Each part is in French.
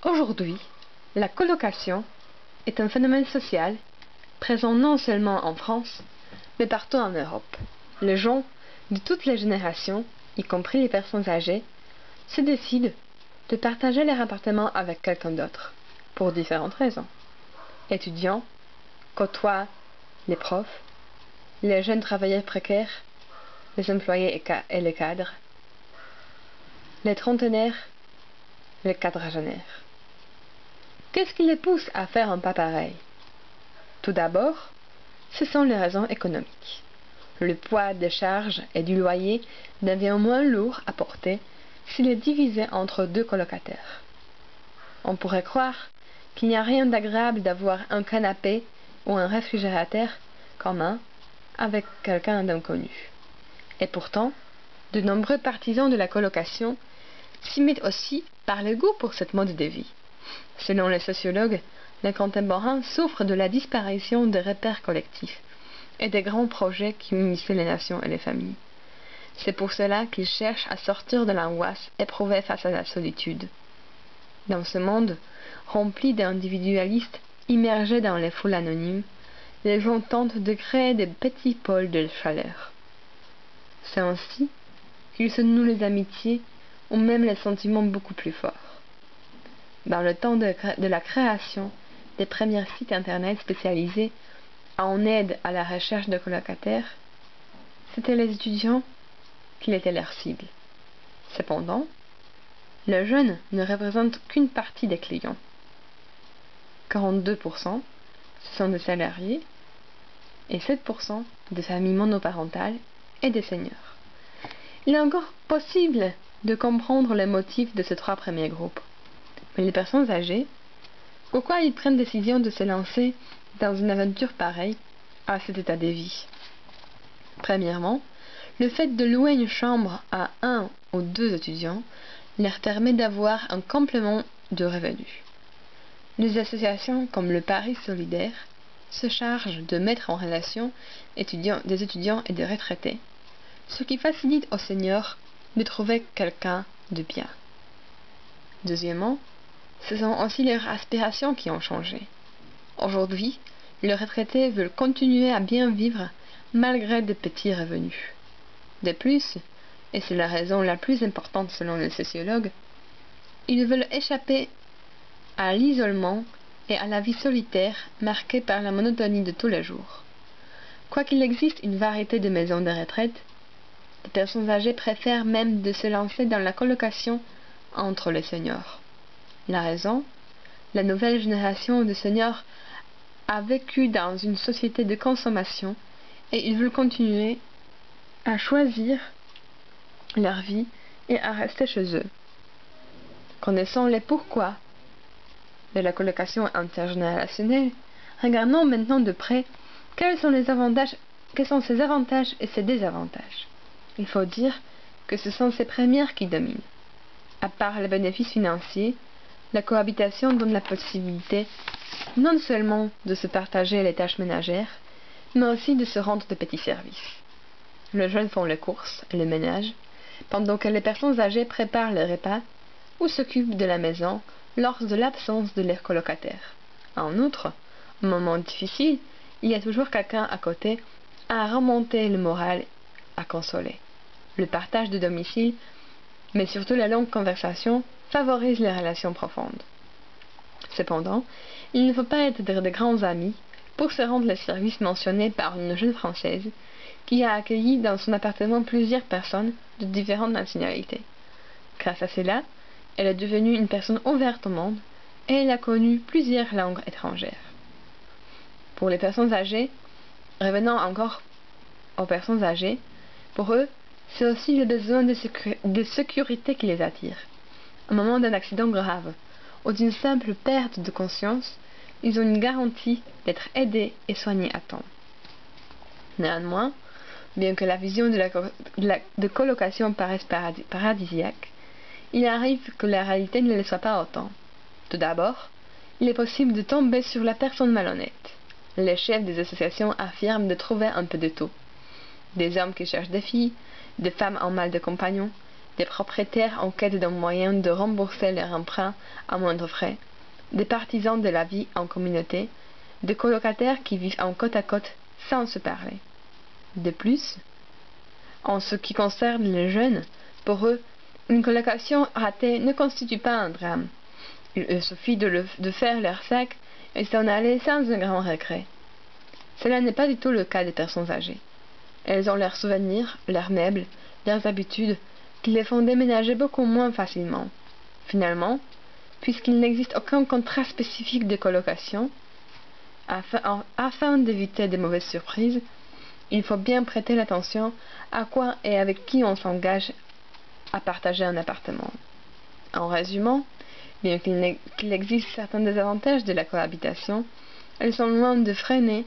Aujourd'hui, la colocation est un phénomène social présent non seulement en France, mais partout en Europe. Les gens de toutes les générations, y compris les personnes âgées, se décident de partager leur appartement avec quelqu'un d'autre, pour différentes raisons. Étudiants côtoient les profs, les jeunes travailleurs précaires, les employés et les cadres, les trentenaires, les quadragénaires. Qu'est-ce qui les pousse à faire un pas pareil? Tout d'abord, ce sont les raisons économiques. Le poids des charges et du loyer devient moins lourd à porter s'il est divisé entre deux colocataires. On pourrait croire qu'il n'y a rien d'agréable d'avoir un canapé ou un réfrigérateur commun avec quelqu'un d'inconnu. Et pourtant, de nombreux partisans de la colocation s'y mettent aussi par le goût pour cette mode de vie. Selon les sociologues, les contemporains souffrent de la disparition des repères collectifs et des grands projets qui unissaient les nations et les familles. C'est pour cela qu'ils cherchent à sortir de l'angoisse éprouvée face à la solitude. Dans ce monde rempli d'individualistes immergés dans les foules anonymes, les gens tentent de créer des petits pôles de chaleur. C'est ainsi qu'ils se nouent les amitiés ou même les sentiments beaucoup plus forts. Dans le temps de la création des premiers sites internet spécialisés en aide à la recherche de colocataires, c'étaient les étudiants qui étaient leur cible. Cependant, les jeunes ne représentent qu'une partie des clients. 42%, ce sont des salariés et 7% des familles monoparentales et des seniors. Il est encore possible de comprendre les motifs de ces trois premiers groupes. Mais les personnes âgées, pourquoi ils prennent décision de se lancer dans une aventure pareille à cet état de vie? Premièrement, le fait de louer une chambre à un ou deux étudiants leur permet d'avoir un complément de revenus. Les associations comme le Paris Solidaire se chargent de mettre en relation des étudiants et des retraités, ce qui facilite aux seniors de trouver quelqu'un de bien. Deuxièmement, ce sont aussi leurs aspirations qui ont changé. Aujourd'hui, les retraités veulent continuer à bien vivre malgré de petits revenus. De plus, et c'est la raison la plus importante selon les sociologues, ils veulent échapper à l'isolement et à la vie solitaire marquée par la monotonie de tous les jours. Quoiqu'il existe une variété de maisons de retraite, les personnes âgées préfèrent même de se lancer dans la colocation entre les seniors. La raison? La nouvelle génération de seniors a vécu dans une société de consommation et ils veulent continuer à choisir leur vie et à rester chez eux. Connaissant les pourquoi de la colocation intergénérationnelle, regardons maintenant de près quels sont ses avantages et ses désavantages. Il faut dire que ce sont ces premières qui dominent. À part les bénéfices financiers, la cohabitation donne la possibilité non seulement de se partager les tâches ménagères, mais aussi de se rendre de petits services. Les jeunes font les courses et le ménage, pendant que les personnes âgées préparent les repas ou s'occupent de la maison lors de l'absence de leurs colocataires. En outre, au moment difficile, il y a toujours quelqu'un à côté à remonter le moral, à consoler. Le partage de domicile, mais surtout la longue conversation, favorise les relations profondes. Cependant, il ne faut pas être de grands amis pour se rendre les services mentionnés par une jeune Française qui a accueilli dans son appartement plusieurs personnes de différentes nationalités. Grâce à cela, elle est devenue une personne ouverte au monde et elle a connu plusieurs langues étrangères. Pour les personnes âgées, revenons encore aux personnes âgées, pour eux, c'est aussi le besoin de sécurité qui les attire. Au moment d'un accident grave ou d'une simple perte de conscience, ils ont une garantie d'être aidés et soignés à temps. Néanmoins, bien que la vision de colocation paraisse paradisiaque, il arrive que la réalité ne le soit pas autant. Tout d'abord, il est possible de tomber sur la personne malhonnête. Les chefs des associations affirment de trouver un peu de tout. Des hommes qui cherchent des filles, des femmes en mal de compagnon, des propriétaires en quête d'un moyen de rembourser leur emprunt à moindre frais, des partisans de la vie en communauté, des colocataires qui vivent en côte à côte sans se parler. De plus, en ce qui concerne les jeunes, pour eux, une colocation ratée ne constitue pas un drame. Il suffit de faire leur sac et s'en aller sans un grand regret. Cela n'est pas du tout le cas des personnes âgées. Elles ont leurs souvenirs, leurs meubles, leurs habitudes, qui les font déménager beaucoup moins facilement. Finalement, puisqu'il n'existe aucun contrat spécifique de colocation, afin d'éviter de mauvaises surprises, il faut bien prêter attention à quoi et avec qui on s'engage à partager un appartement. En résumant, bien qu'il existe certains désavantages de la cohabitation, elles sont loin de freiner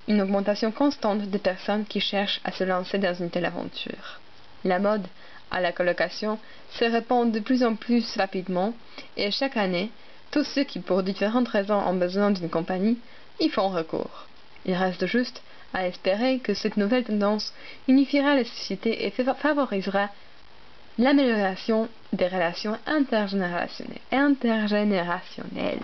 une augmentation constante des personnes qui cherchent à se lancer dans une telle aventure. La mode à la colocation se répand de plus en plus rapidement et chaque année, tous ceux qui pour différentes raisons ont besoin d'une compagnie y font recours. Il reste juste à espérer que cette nouvelle tendance unifiera les sociétés et favorisera l'amélioration des relations intergénérationnelles.